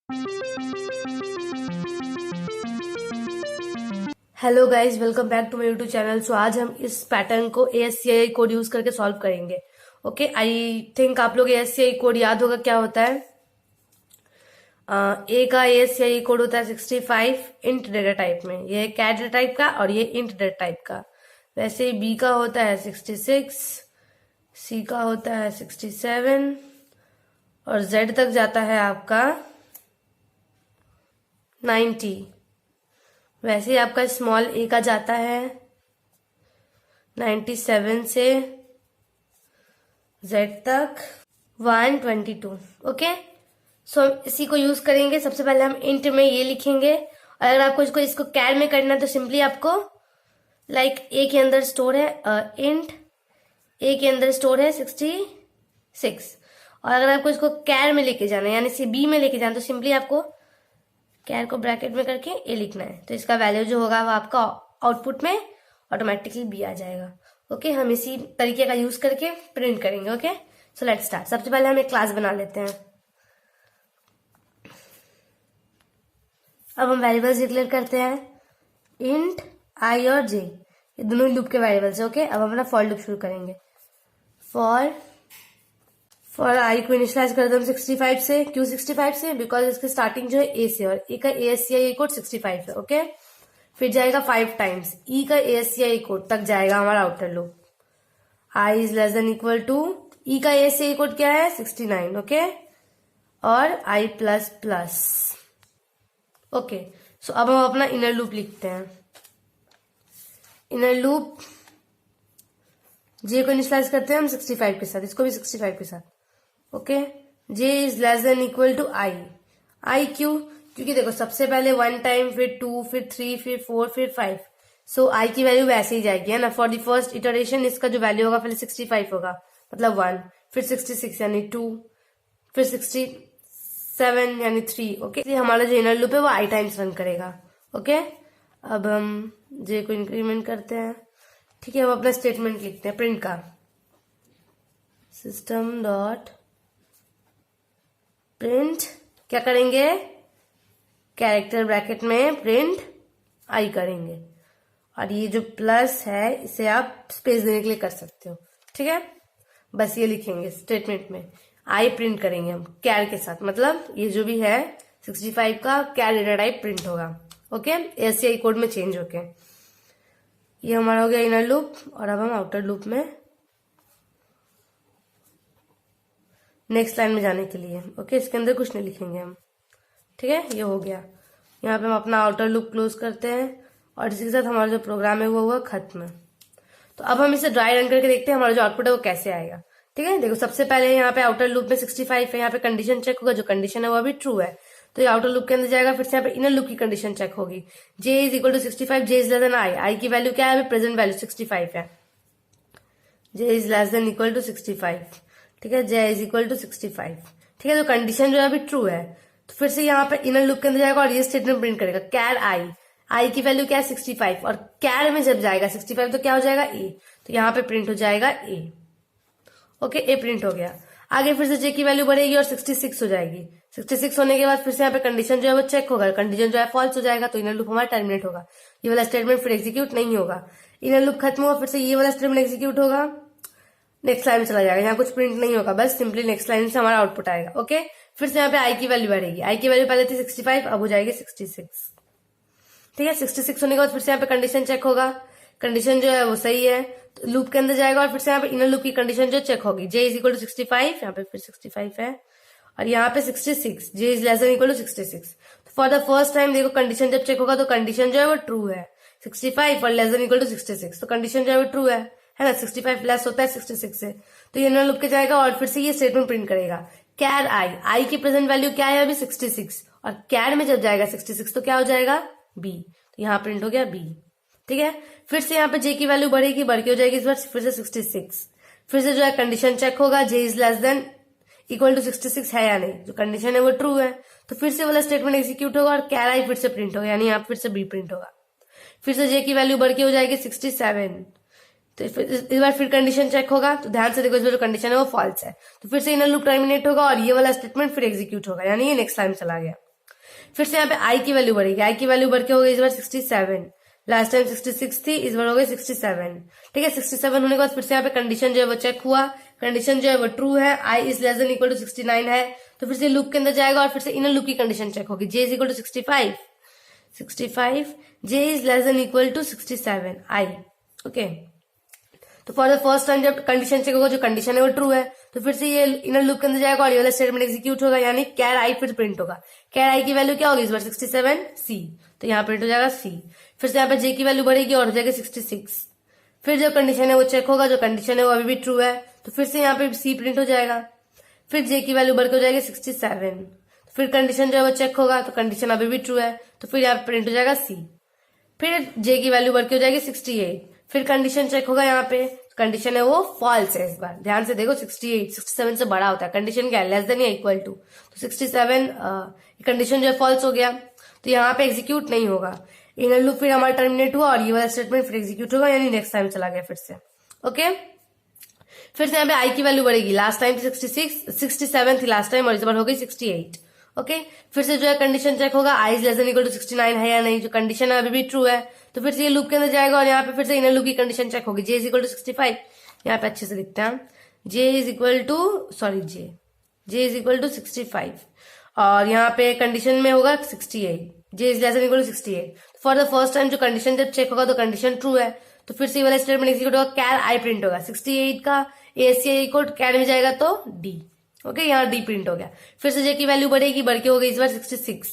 Hello guys, welcome back to my YouTube channel. So आज हम इस पैटर्न को ASCII कोड यूज करके सॉल्व करेंगे। ओके, आई थिंक आप लोग ASCII कोड याद होगा क्या होता है। ए का ASCII कोड होता है 65 इंट डेटा टाइप में, ये कैट डेटा टाइप का और ये इंट डेटा टाइप का। वैसे बी का होता है 66, सी का होता है 67 और जेड तक जाता है आपका 90। वैसे ही आपका स्मॉल ए का जाता है 97 से जेड तक 122। ओके, सो हम इसी को यूज करेंगे। सबसे पहले हम इंट में ये लिखेंगे, और अगर आपको इसको कैर में करना है तो सिंपली आपको ए के अंदर स्टोर है इंट ए के अंदर स्टोर है 66, और अगर आपको इसको कैर में लेके जाना है यानी सी बी में लेके जाना तो सिंपली आपको कैर को ब्रैकेट में करके ए लिखना है। तो इसका वैल्यू जो होगा वो आपका आउटपुट में ऑटोमेटिकली बी आ जाएगा। ओके, हम इसी तरीके का यूज करके प्रिंट करेंगे। Okay, so let's start. सबसे पहले हम एक क्लास बना लेते हैं। अब हम वेरिएबल्स डिक्लेयर करते हैं, इंट आई और जे, ये दोनों लूप के वेरिएबल्स है। ओके, अब हम अपना फॉर लूप शुरू करेंगे। फॉर आई को इनिशियलाइज कर दो हम 65 से। क्यों 65 से? बिकॉज इसकी स्टार्टिंग जो है ए से, और ए का ASCII कोड 65 है। ओके, फिर जाएगा 5 टाइम्स ई का ASCII कोड तक जाएगा हमारा outer loop. I is less than equal to e का ASCII कोड क्या है 69। ओके, और i plus plus. Okay, so अब हम अपना इनर लूप लिखते हैं। इनर लूप जे को इनिशियलाइज करते हैं हम 65 के साथ, इसको भी 65 के साथ। Okay, j is less than equal to i. I क्यों? क्योंकि देखो सबसे पहले 1 टाइम, फिर 2, फिर 3, फिर 4, फिर 5। सो आई की वैल्यू वैसे ही जाएगी, है ना। फॉर द फर्स्ट इटरेशन इसका जो वैल्यू होगा पहले 65 होगा, मतलब 1, फिर 66 यानी 2, फिर 67 यानी 3। ओके, हमारा जो इनर लूप है वो आई टाइम्स रन करेगा। ओके, अब हम जे को इंक्रीमेंट करते हैं। ठीक है, हम अपना स्टेटमेंट लिखते हैं प्रिंट का, सिस्टम डॉट प्रिंट। क्या करेंगे? कैरेक्टर ब्रैकेट में प्रिंट आई करेंगे, और ये जो प्लस है इसे आप स्पेस देने के लिए कर सकते हो। ठीक है, बस ये लिखेंगे स्टेटमेंट में, आई प्रिंट करेंगे हम कैर के साथ, मतलब ये जो भी है 65 का कैर डेटा टाइप प्रिंट होगा। ओके, ASCII कोड में चेंज होके ये हमारा हो गया इनर लूप। और अब हम आउटर लूप में नेक्स्ट लाइन में जाने के लिए, ओके, इसके अंदर कुछ नहीं लिखेंगे हम। ठीक है, ये हो गया। यहाँ पे हम अपना आउटर लूप क्लोज करते हैं, और इसी के साथ हमारा जो प्रोग्राम है वो हुआ खत्म। तो अब हम इसे ड्राई रन करके देखते हैं हमारा जो आउटपुट है वो कैसे आएगा। ठीक है, देखो सबसे पहले यहाँ पे आउटर लूप में 65 है, यहाँ पे कंडीशन चेक होगा, जो कंडीशन है वो अभी ट्रू है, तो ये आउटर लूप के अंदर जाएगा। फिर से यहाँ पे इनर लूप की कंडीशन चेक होगी, j is equal to 65, j is less than i. I की वैल्यू क्या है? अभी प्रेजेंट वैल्यू 65 है, j is less than equal to 65। ठीक है, जे इज इक्वल टू 65। ठीक है, तो कंडीशन जो है अभी ट्रू है, तो फिर से यहाँ पे इनर लूप के अंदर जाएगा और ये स्टेटमेंट प्रिंट करेगा, कैर आई। आई की वैल्यू क्या है 65, और कैर में जब जाएगा 65 तो क्या हो जाएगा ए, तो यहाँ पे प्रिंट हो जाएगा ए। ओके, ए प्रिंट हो गया। आगे फिर से जे की वैल्यू बढ़ेगी और 66 हो जाएगी। 66 होने के बाद फिर से यहाँ पे कंडीशन जो है वो चेक होगा, कंडीशन जो है फॉल्स हो जाएगा, तो इनर लूप हमारा टर्मिनेट होगा। ये वाला स्टेटमेंट फिर एग्जीक्यूट नहीं होगा। इनर लूप खत्म हुआ, फिर से ये वाला स्टेटमेंट एग्जीक्यूट होगा, नेक्स्ट लाइन में चला जाएगा। यहाँ कुछ प्रिंट नहीं होगा, बस सिंपली नेक्स्ट लाइन से हमारा आउटपुट आएगा। ओके, फिर से यहाँ पे आई की वैल्यू बढ़ेगी। आई की वैल्यू पहले थी 65, अब हो जाएगी 66। ठीक है, 66 होने के बाद फिर से यहाँ पे कंडीशन चेक होगा, कंडीशन जो है वो सही है, तो लूप के अंदर जाएगा और फिर से यहाँ पे इनर लूप की कंडीशन जो चेक होगी, जे इज इक्वल टू 65, यहाँ पे फिर 65 है, और यहाँ पे 66, जे is less than equal to 66। For the first time देखो कंडीशन जब चेक होगा तो कंडीशन जो है वो ट्रू है, 65 और लेस देन इक्वल टू 66, तो कंडीशन जो है वो ट्रू है ना। 65 लेस होता है 66 से, तो ये इनर लूप के जाएगा और फिर से ये स्टेटमेंट प्रिंट करेगा, कैर आई। आई की प्रेजेंट वैल्यू क्या है अभी 66, और कैर में जब जाएगा 66 तो क्या हो जाएगा बी, तो यहाँ प्रिंट हो गया बी। ठीक है, फिर से यहाँ पे जे की वैल्यू बढ़ेगी, बढ़ के हो जाएगी इस बार फिर से 66। फिर से जो है कंडीशन चेक होगा, j is less than equal to 66 है या नहीं, जो कंडीशन है वो ट्रू है, तो फिर से वाला स्टेटमेंट एग्जीक्यूट होगा और कैर आई फिर से प्रिंट होगा, यानी यहाँ फिर से बी प्रिंट होगा। फिर से जे की वैल्यू बढ़ के हो जाएगी 67, तो इस बार फिर कंडीशन चेक होगा, तो ध्यान से देखो इस बार जो कंडीशन है वो फॉल्स है, तो फिर से इनर लूप टर्मिनेट होगा और ये वाला स्टेटमेंट फिर एग्जीक्यूट होगा, यानी ये नेक्स्ट लाइन चला गया। फिर से यहाँ पे आई की वैल्यू बढ़ेगी, आई की वैल्यू बढ़ के हो गई इस बार 67, लास्ट टाइम 66 थी, इस बार हो गई 67। ठीक है, 67 होने के बाद फिर से यहाँ पे कंडीशन जो है वो चेक हुआ, कंडीशन जो है वो ट्रू है, i is less than equal to 69 है, तो फिर से लूप के अंदर जाएगा और फिर से इनर लूप की कंडीशन चेक होगी, j is equal to 65, j is less than equal to 67 i. Okay, तो फॉर द फर्स्ट टाइम जब कंडीशन चेक होगा, जो कंडीशन है वो ट्रू है, तो फिर से ये इनर लूप के अंदर जाएगा और ये वाला स्टेटमेंट एग्जीक्यूट होगा, यानी कैर आई फिर प्रिंट होगा। कैर आई की वैल्यू क्या होगी इस बार 67 सी, तो यहाँ प्रिंट हो जाएगा सी। फिर से यहाँ पे जे की वैल्यू बढ़ेगी और हो जाएगा 66। फिर जो कंडीशन है वो चेक होगा, जो कंडीशन है वो अभी भी ट्रू है, तो फिर से यहाँ पे सी प्रिंट हो जाएगा। फिर जे की वैल्यू बढ़ के हो जाएगी 67, फिर कंडीशन जो है वो चेक होगा, तो कंडीशन अभी भी ट्रू है, तो फिर यहाँ पे प्रिंट हो जाएगा सी। फिर जे की वैल्यू बढ़ के हो जाएगी 68, फिर कंडीशन चेक होगा, यहाँ पे कंडीशन है वो फॉल्स है। इस बार ध्यान से देखो, 67 से बड़ा होता है, कंडीशन क्या है, लेस देन या इक्वल टू, तो 67 कंडीशन जो है फॉल्स हो गया, तो यहाँ पे एग्जीक्यूट नहीं होगा। इनर लूप फिर हमारा टर्मिनेट हुआ और ये वाला स्टेटमेंट फिर एग्जीक्यूट होगा, यानी नेक्स्ट टाइम चला गया फिर से। ओके, फिर से यहाँ पे आई की वैल्यू बढ़ेगी, लास्ट टाइम 67 थी लास्ट टाइम और इस बार हो गई 68। ओके, फिर से जो है कंडीशन चेक होगा, i is less than equal to 69 है या नहीं, जो कंडीशन है अभी भी ट्रू है, तो फिर से ये लूप के अंदर जाएगा और यहाँ पे फिर से इनर लूप की कंडीशन चेक होगी, जे इज इक्वल टू 65, यहाँ पे अच्छे से लिखते हैं, जे इज इक्वल टू 65 और यहाँ पे कंडीशन में होगा 68, j is less than equal to 68। For the first time जो कंडीशन जब चेक होगा तो कंडीशन ट्रू है, तो फिर से ये वाला स्टेटमेंट एग्जीक्यूट होगा, कैर आई प्रिंट होगा, 68 का एसीआई कोड कैर में जाएगा तो डी। ओके, यहाँ डी प्रिंट हो गया। फिर से जे की वैल्यू बढ़ेगी, बढ़ के हो गई इस बार 66,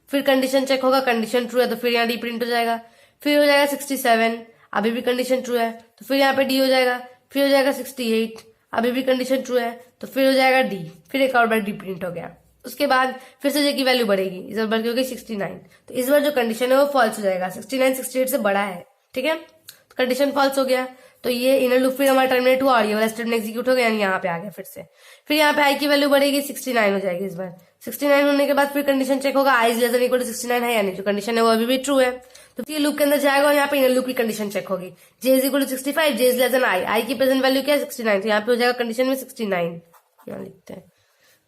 फिर कंडीशन चेक होगा, कंडीशन ट्रू है, तो फिर यहाँ डी प्रिंट हो जाएगा। फिर हो जाएगा 67, अभी भी कंडीशन ट्रू है, तो फिर यहाँ पे डी हो जाएगा। फिर हो जाएगा 68, अभी भी कंडीशन ट्रू है, तो फिर हो जाएगा डी, फिर एक और बार डी प्रिंट हो गया। उसके बाद फिर से जे की वैल्यू बढ़ेगी, इस बार बढ़ के हो गई 69, तो इस बार जो कंडीशन है वो फॉल्स हो जाएगा, 69 68 से बड़ा है। ठीक है, तो कंडीशन फॉल्स हो गया, तो ये इनर लूप फिर हमारा टर्मिनेट हुआ और ये वाला स्टेटमेंट एग्जीक्यूट हो गया, यानी यहाँ पे आ गया फिर से। फिर यहाँ पे आई की वैल्यू बढ़ेगी, 69 हो जाएगी इस बार। 69 होने के बाद फिर कंडीशन चेक होगा, i is less than equal to 69 है, यानी जो कंडीशन है वो अभी भी ट्रू है, तो ये लूप के अंदर जाएगा और यहाँ पे इनर लूप की कंडीशन चेक होगी, j is equal to 65, j is less than i, i की प्रेजेंट वैल्यू क्या है 69, तो यहाँ पे हो जाएगा कंडीशन में 69, यहाँ लिखते हैं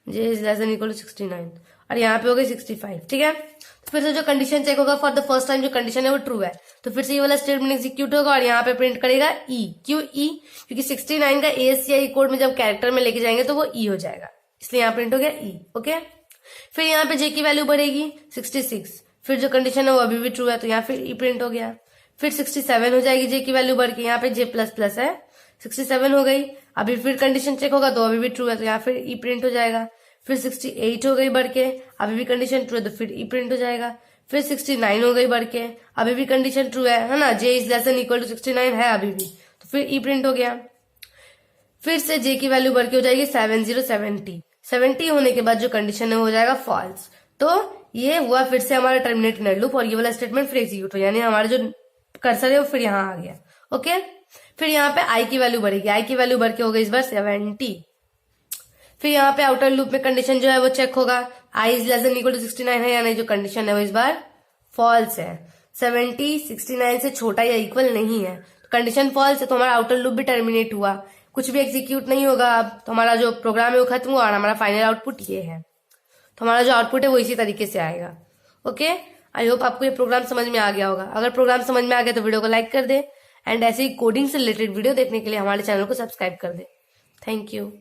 j is less than equal to 69 और यहाँ पे हो गई 65। ठीक है, तो फिर से जो कंडीशन चेक होगा, फॉर द फर्स्ट टाइम जो कंडीशन है वो ट्रू है, तो फिर से ये वाला स्टेटमेंट एग्जीक्यूट होगा और यहाँ पे प्रिंट करेगा ई। क्यों ई? क्योंकि 69 का एएससीआई कोड में जब कैरेक्टर में लेके जाएंगे तो वो ई हो जाएगा, इसलिए यहाँ प्रिंट हो गया ई। ओके, फिर यहाँ पे जे की वैल्यू बढ़ेगी 66, फिर जो कंडीशन है वो अभी भी ट्रू है, तो यहाँ फिर ई प्रिंट हो गया। फिर 67 हो जाएगी जे की वैल्यू बढ़ के, यहाँ पे जे प्लस प्लस है, 67 हो गई। अभी फिर कंडीशन चेक होगा तो अभी भी ट्रू है, तो यहाँ फिर ई प्रिंट हो जाएगा। फिर 68 हो गई बढ़ के, अभी भी कंडीशन ट्रू है, तो फिर ई प्रिंट हो जाएगा। फिर 69 हो गई बढ़ के, अभी भी कंडीशन ट्रू है ना, j is less than equal to 69 है अभी भी, तो फिर ई प्रिंट हो गया। फिर से जे की वैल्यू बढ़ के हो जाएगी 70 होने के बाद जो कंडीशन है वो हो जाएगा फॉल्स। तो ये हुआ फिर से हमारा टर्मिनेट इनर लूप और ये वाला स्टेटमेंट फिर एग्जीक्यूट हो, यानी हमारा जो कर्सर है वो फिर यहाँ आ गया। ओके, फिर यहाँ पे आई की वैल्यू बढ़ेगी, आई की वैल्यू बढ़ के हो गई इस बार 70। फिर यहाँ पे आउटर लूप में कंडीशन जो है वो चेक होगा, i is less than equal to 69 है या नहीं, जो कंडीशन है वो इस बार फॉल्स है। 70 69 से छोटा या इक्वल नहीं है, तो कंडीशन फॉल्स है, तो हमारा आउटर लूप भी टर्मिनेट हुआ, कुछ भी एग्जीक्यूट नहीं होगा अब, तो हमारा जो प्रोग्राम है वो खत्म हुआ और हमारा फाइनल आउटपुट ये है। तो हमारा जो आउटपुट है वो इसी तरीके से आएगा। ओके, आई होप आपको ये प्रोग्राम समझ में आ गया होगा। अगर प्रोग्राम समझ में आ गया तो वीडियो को लाइक कर दे एंड ऐसे ही कोडिंग से रिलेटेड वीडियो देखने के लिए हमारे चैनल को सब्सक्राइब कर दे। Thank you.